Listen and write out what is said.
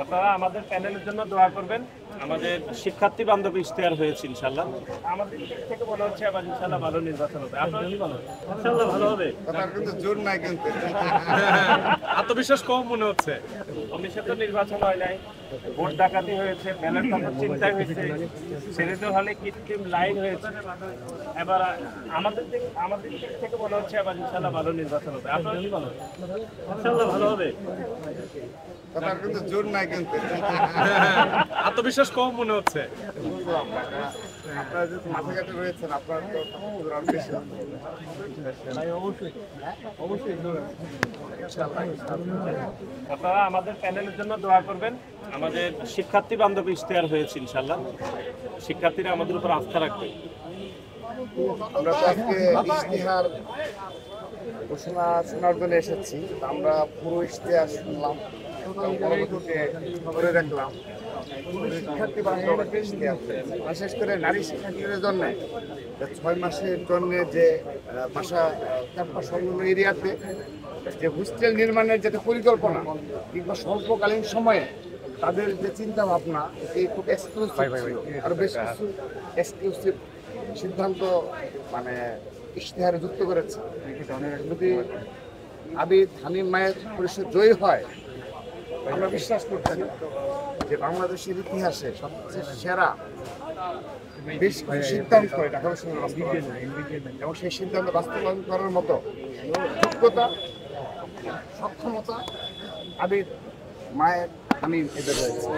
আপনারা আমাদের প্যানেলের জন্য দোয়া করবেন। আমাদের শিক্ষার্থী বান্ধব ইশতেহার হয়েছে ইনশাল্লাহ। আমাদের দিক থেকে মনে হচ্ছে আবার ইনশাল্লাহ ভালো নির্বাচন হবে। আপনারা কি বলেন? ইনশাল্লাহ ভালো হবে। কথার কিন্তু জোর নাই কিন্তু আত্মবিশ্বাস কম মনে হচ্ছে। উনিশে তো নির্বাচন হয় নাই, ভোট ডাকাতি হয়েছে, ব্যালট পেপার চিন্তায় হয়েছে, ছেলেদের হলে কৃত্রিম লাইন হয়েছে। এবার আমাদের দিক থেকে মনে হচ্ছে আবার ইনশাল্লাহ ভালো নির্বাচন হবে। আপনারা কি বলেন? ইনশাল্লাহ ভালো হবে। কথার কিন্তু জোর নাই কিন্তু আত্মবিশ্বাস কম মনে হচ্ছে। আপনারা যেহেতু মাথা ঘাটে রয়েছেন আপনার তো জোর আরো বেশি হবে। আপনারা আমাদের প্যানেলের জন্য দোয়া করবেন। আমাদের শিক্ষার্থী বান্ধব ইশতেহার হয়েছে ইনশাল্লাহ। শিক্ষার্থীরা আমাদের উপর আস্থা রাখবে। আমরা তো আজকে ইশতেহার ঘোষণা শোনার জন্য এসেছি। আমরা পুরো ইশতেহার শুনলাম এবং পরবর্তীতে করে দেখলাম শিক্ষার্থী বান্ধব ইশতেহার, বিশেষ করে নারী শিক্ষার্থীদের জন্য 6 মাসের জন্য যে বাসা ক্যাম্পাস সংলগ্ন এরিয়াতে যে হোস্টেল নির্মাণের যে পরিকল্পনা কিংবা স্বল্পকালীন সময়ে তাদের যে চিন্তা ভাবনা এই খুব এক্সক্লুসিভ আর বেশ কিছু এক্সক্লুসিভ সিদ্ধান্ত মানে ইশতেহারে যুক্ত করেছে। যদি আবিদ হানিম মায়ের পরিষদ জয়ী হয়, আমরা বিশ্বাস করছি যে বাংলাদেশের ইতিহাসে সবচেয়ে সেরা বেশ কিছু সিদ্ধান্ত ঢাকা বিশ্ববিদ্যালয় বাস্তবায়ন এবং সেই সিদ্ধান্ত বাস্তবায়ন করার মতো যোগ্যতা, সক্ষমতা আবিদ মায়ের হানিম এদের রয়েছে।